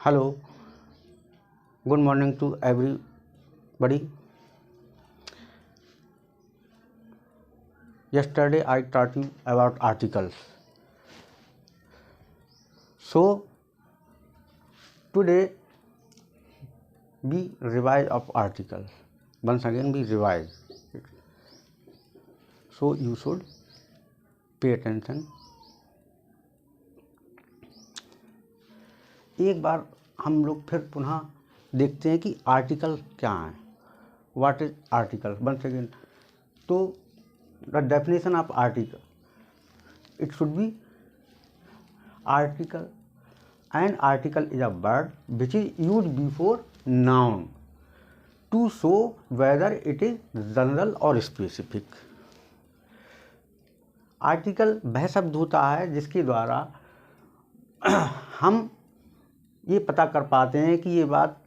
Hello, good morning to everybody. Yesterday I taught you about articles. So today we revise of articles. Once again we revise. So you should pay attention. एक बार हम लोग फिर पुनः देखते हैं कि article क्या है. What is article? Once again, तो the definition of article, it should be article. An article is a word which is use before noun to show whether it is general or specific. Article वह शब्द होता है जिसके द्वारा हम ये पता कर पाते हैं कि ये बात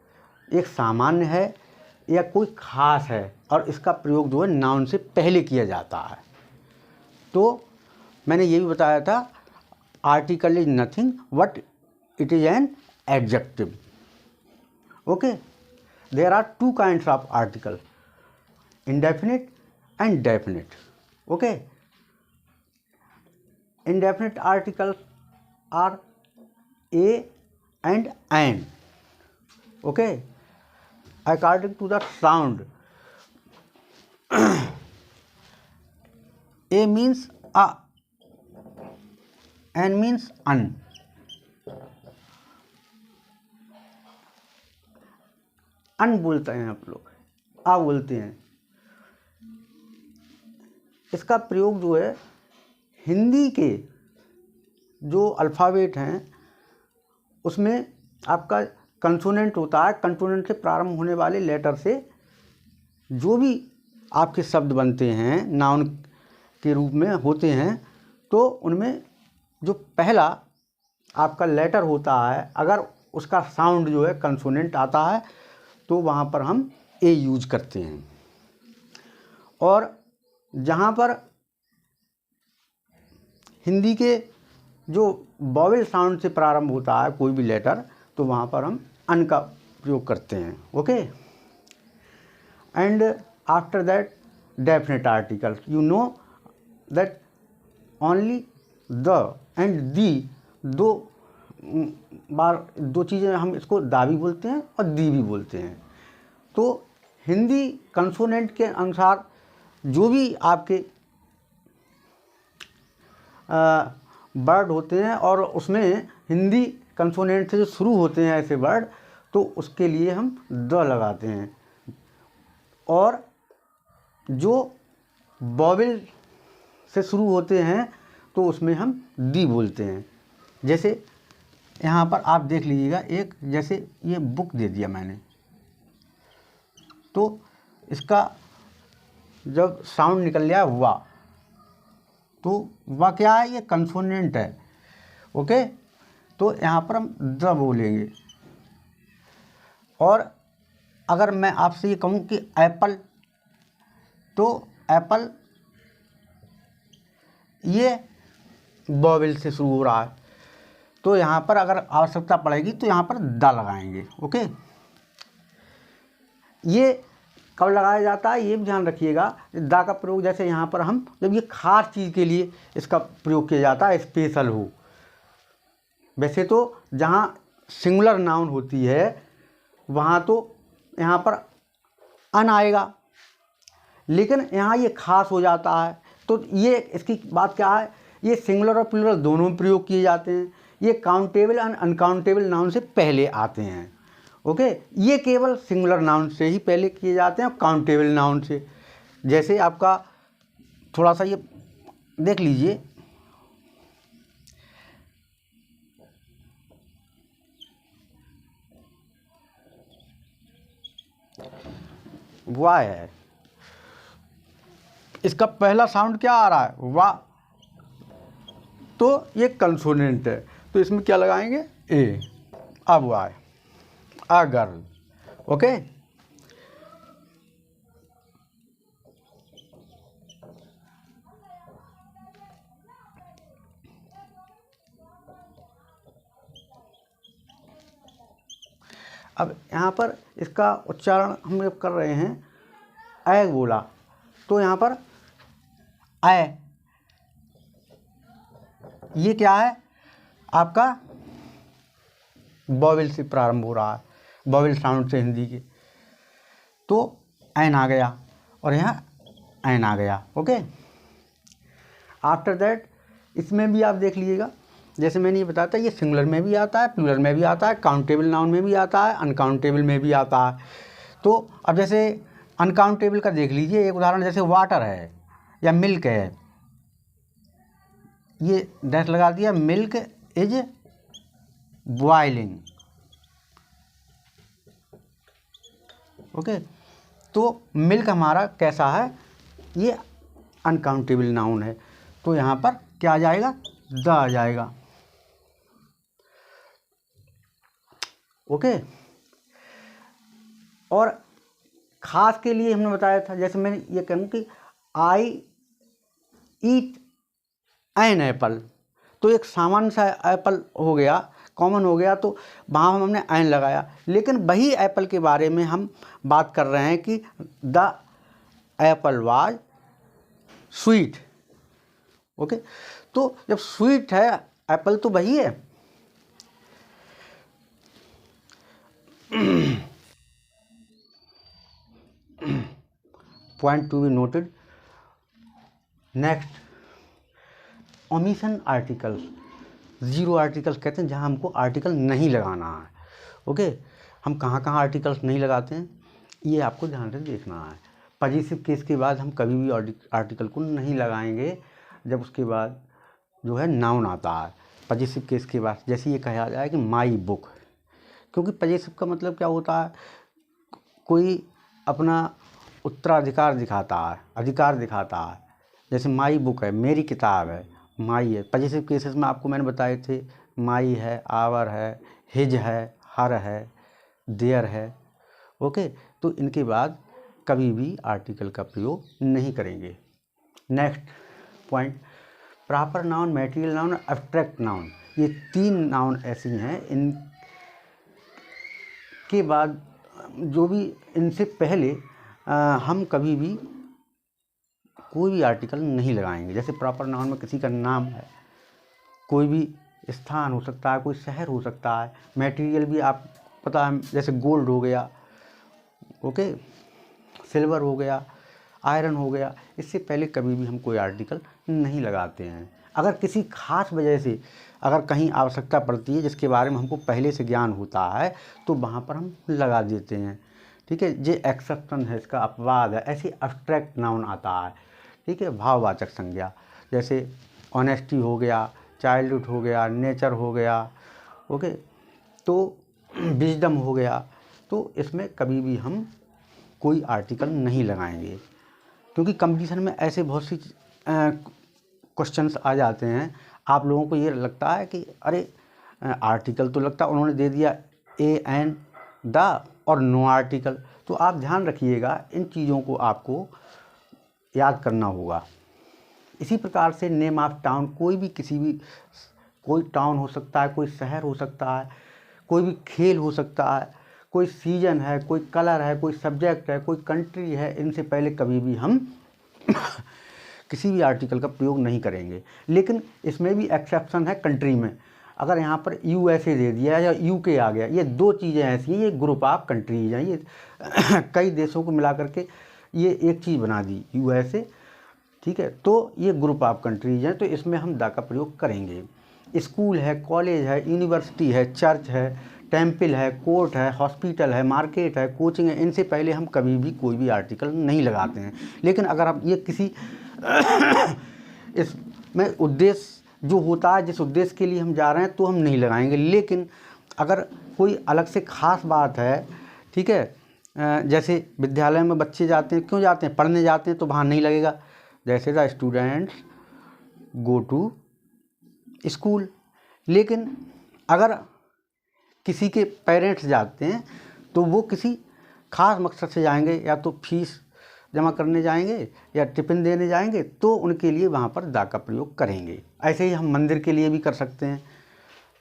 एक सामान्य है या कोई ख़ास है, और इसका प्रयोग जो है नाउन से पहले किया जाता है. तो मैंने ये भी बताया था, article is nothing but it is an adjective. Okay, there are two kinds of article, indefinite and definite. Okay, indefinite articles are a and an. Okay, according to the sound, a means a, an means an. अन बोलते हैं आप लोग, आ बोलते हैं. इसका प्रयोग जो है हिंदी के जो अल्फ़ाबेट हैं उसमें आपका कंसोनेंट होता है. कंसोनेंट से प्रारंभ होने वाले लेटर से जो भी आपके शब्द बनते हैं नाउन के रूप में होते हैं, तो उनमें जो पहला आपका लेटर होता है, अगर उसका साउंड जो है कंसोनेंट आता है तो वहाँ पर हम ए यूज करते हैं. और जहाँ पर हिंदी के जो वॉवेल साउंड से प्रारंभ होता है कोई भी लेटर, तो वहाँ पर हम अन का प्रयोग करते हैं. Okay, and after that definite article. You know that only the and the, दो बार दो चीज़ें, हम इसको दा भी बोलते हैं और दी भी बोलते हैं. तो हिंदी कंसोनेंट के अनुसार जो भी आपके वर्ड होते हैं और उसमें हिंदी कंसोनेंट से जो शुरू होते हैं ऐसे वर्ड, तो उसके लिए हम द लगाते हैं. और जो वॉवेल से शुरू होते हैं तो उसमें हम दी बोलते हैं. जैसे यहाँ पर आप देख लीजिएगा, एक जैसे ये बुक दे दिया मैंने, तो इसका जब साउंड निकल लिया हुआ, तो वह क्या है, ये कंसोनेंट है. ओके, तो यहाँ पर हम द बोलेंगे. और अगर मैं आपसे ये कहूँ कि एप्पल, तो एप्पल ये वॉवेल से शुरू हो रहा है, तो यहाँ पर अगर आवश्यकता पड़ेगी तो यहाँ पर द लगाएंगे. ओके, ये कब लगाया जाता है ये भी ध्यान रखिएगा. दा का प्रयोग जैसे यहाँ पर हम जब ये खास चीज़ के लिए इसका प्रयोग किया जाता है, स्पेशल हो. वैसे तो जहाँ सिंगुलर नाउन होती है वहाँ तो यहाँ पर अन आएगा, लेकिन यहाँ ये खास हो जाता है. तो ये इसकी बात क्या है, ये सिंगुलर और प्लूरल दोनों में प्रयोग किए जाते हैं. ये काउंटेबल एंड अनकाउंटेबल नाउन से पहले आते हैं. ओके, ये केवल सिंगुलर नाउन से ही पहले किए जाते हैं, काउंटेबल नाउन से. जैसे आपका थोड़ा सा ये देख लीजिए, वाह है, इसका पहला साउंड क्या आ रहा है, वाह. तो ये कंसोनेंट है, तो इसमें क्या लगाएंगे, ए. अब वाह, आ गर्ल. ओके, अब यहाँ पर इसका उच्चारण हम जब कर रहे हैं, ऐ बोला, तो यहाँ पर ऐ, ये क्या है आपका वॉवेल से प्रारंभ हो रहा है, वॉवेल साउंड से हिंदी के, तो एन आ गया और यहाँ एन आ गया। ओके, आफ्टर दैट इसमें भी आप देख लीजिएगा, जैसे मैंने ये बताया था, ये सिंगुलर में भी आता है, प्लूरल में भी आता है, काउंटेबल नाउन में भी आता है, अनकाउंटेबल में भी आता है। तो अब जैसे अनकाउंटेबल का देख लीजिए एक उदाहरण, जैसे वाटर है या मिल्क है, ये डैश लगा दिया, मिल्क इज बॉइलिंग। ओके, तो मिल्क हमारा कैसा है, ये अनकाउंटेबल नाउन है, तो यहाँ पर क्या आ जाएगा, द आ जाएगा। ओके, और खास के लिए हमने बताया था, जैसे मैंने ये कहूँ कि आई ईट एन एप्पल, तो एक सामान्य सा एप्पल हो गया, कॉमन हो गया, तो वहाँ हमने एन लगाया, लेकिन वही एप्पल के बारे में हम बात कर रहे हैं कि the Apple was sweet. Okay, तो जब स्वीट है एप्पल तो वही है। Point to be noted. Next, omission articles, zero articles कहते हैं, जहाँ हमको आर्टिकल नहीं लगाना है। ओके, हम कहाँ कहाँ आर्टिकल्स नहीं लगाते हैं, ये आपको ध्यान से देखना है। पॉजिटिव केस के बाद हम कभी भी आर्टिकल को नहीं लगाएंगे जब उसके बाद जो है नाउन आता है। पॉजिटिव केस के बाद जैसे ये कहा जाए कि माई बुक, क्योंकि पॉजिटिव का मतलब क्या होता है, कोई अपना उत्तराधिकार दिखाता है, अधिकार दिखाता है। जैसे माई बुक है, मेरी किताब है, माई है। पॉजिटिव केसेस में आपको मैंने बताए थे, माई है, आवर है, हिज है, हर है, देयर है। ओके, तो इनके बाद कभी भी आर्टिकल का प्रयोग नहीं करेंगे। Next point, proper noun, material noun, abstract noun, ये तीन नाउन ऐसी हैं, इनके बाद जो भी इनसे पहले हम कभी भी कोई भी आर्टिकल नहीं लगाएंगे। जैसे प्रॉपर नाउन में किसी का नाम है, कोई भी स्थान हो सकता है, कोई शहर हो सकता है। मैटेरियल भी आप पता है, जैसे गोल्ड हो गया, ओके, सिल्वर हो गया, आयरन हो गया, इससे पहले कभी भी हम कोई आर्टिकल नहीं लगाते हैं। अगर किसी खास वजह से अगर कहीं आवश्यकता पड़ती है जिसके बारे में हमको पहले से ज्ञान होता है, तो वहाँ पर हम लगा देते हैं। ठीक है, ये एक्सेप्शन है, इसका अपवाद है। ऐसे एब्स्ट्रैक्ट नाउन आता है, ठीक है, भाववाचक संज्ञा, जैसे ऑनेस्टी हो गया, चाइल्डहुड हो गया, नेचर हो गया, ओके, तो विजडम हो गया। तो इसमें कभी भी हम कोई आर्टिकल नहीं लगाएंगे, क्योंकि कंपटीशन में ऐसे बहुत सी क्वेश्चंस आ जाते हैं। आप लोगों को ये लगता है कि अरे आर्टिकल तो लगता उन्होंने दे दिया ए एन द और नो आर्टिकल, तो आप ध्यान रखिएगा, इन चीज़ों को आपको याद करना होगा। इसी प्रकार से नेम ऑफ टाउन, कोई भी किसी भी, कोई टाउन हो सकता है, कोई शहर हो सकता है, कोई भी खेल हो सकता है, कोई सीजन है, कोई कलर है, कोई सब्जेक्ट है, कोई कंट्री है, इनसे पहले कभी भी हम किसी भी आर्टिकल का प्रयोग नहीं करेंगे। लेकिन इसमें भी एक्सेप्शन है कंट्री में। अगर यहाँ पर यूएसए दे दिया या यूके आ गया, ये दो चीज़ें ऐसी हैं, ये ग्रुप ऑफ कंट्रीज हैं, ये कई देशों को मिला करके ये एक चीज़ बना दी यूएसए, ठीक है, तो ये ग्रुप ऑफ कंट्रीज हैं, तो इसमें हम द का प्रयोग करेंगे। स्कूल है, कॉलेज है, यूनिवर्सिटी है, चर्च है, टेम्पल है, कोर्ट है, हॉस्पिटल है, मार्केट है, कोचिंग है, इनसे पहले हम कभी भी कोई भी आर्टिकल नहीं लगाते हैं। लेकिन अगर आप ये किसी इसमें उद्देश्य जो होता है, जिस उद्देश्य के लिए हम जा रहे हैं, तो हम नहीं लगाएंगे। लेकिन अगर कोई अलग से ख़ास बात है, ठीक है, जैसे विद्यालय में बच्चे जाते हैं, क्यों जाते हैं, पढ़ने जाते हैं, तो वहाँ नहीं लगेगा। जैसे the students go to school. लेकिन अगर किसी के पेरेंट्स जाते हैं तो वो किसी खास मकसद से जाएंगे, या तो फीस जमा करने जाएंगे या टिफ़िन देने जाएंगे, तो उनके लिए वहाँ पर द का प्रयोग करेंगे। ऐसे ही हम मंदिर के लिए भी कर सकते हैं,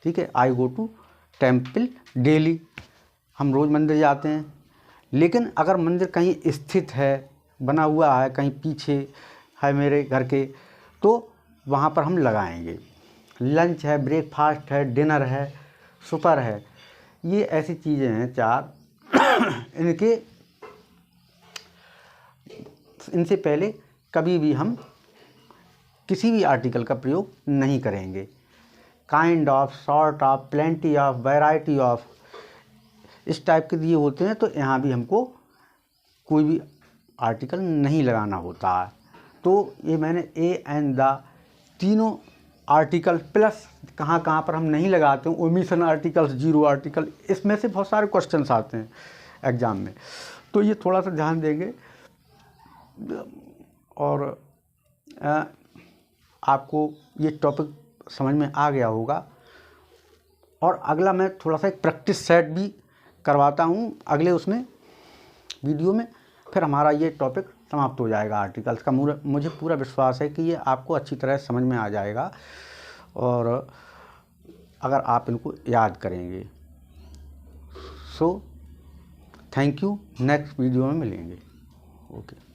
ठीक है, आई गो टू टेम्पल डेली। हम रोज़ मंदिर जाते हैं, लेकिन अगर मंदिर कहीं स्थित है, बना हुआ है, कहीं पीछे है मेरे घर के, तो वहाँ पर हम लगाएंगे। लंच है, ब्रेकफास्ट है, डिनर है, सुपर है, ये ऐसी चीज़ें हैं 4 इनसे पहले कभी भी हम किसी भी आर्टिकल का प्रयोग नहीं करेंगे। Kind of, sort of, plenty of, variety of, इस टाइप के दिए होते हैं, तो यहाँ भी हमको कोई भी आर्टिकल नहीं लगाना होता है। तो ये मैंने ए एंड द तीनों आर्टिकल प्लस कहाँ कहाँ पर हम नहीं लगाते हैं, ओमिशन आर्टिकल्स, जीरो आर्टिकल, इसमें से बहुत सारे क्वेश्चंस आते हैं एग्ज़ाम में, तो ये थोड़ा सा ध्यान देंगे। और आपको ये टॉपिक समझ में आ गया होगा। और अगला मैं थोड़ा सा एक प्रैक्टिस सेट भी करवाता हूँ अगले उसमें वीडियो में, फिर हमारा ये टॉपिक समाप्त हो जाएगा आर्टिकल्स का। मुझे पूरा विश्वास है कि ये आपको अच्छी तरह समझ में आ जाएगा, और अगर आप इनको याद करेंगे। So thank you, next video में मिलेंगे। ओके।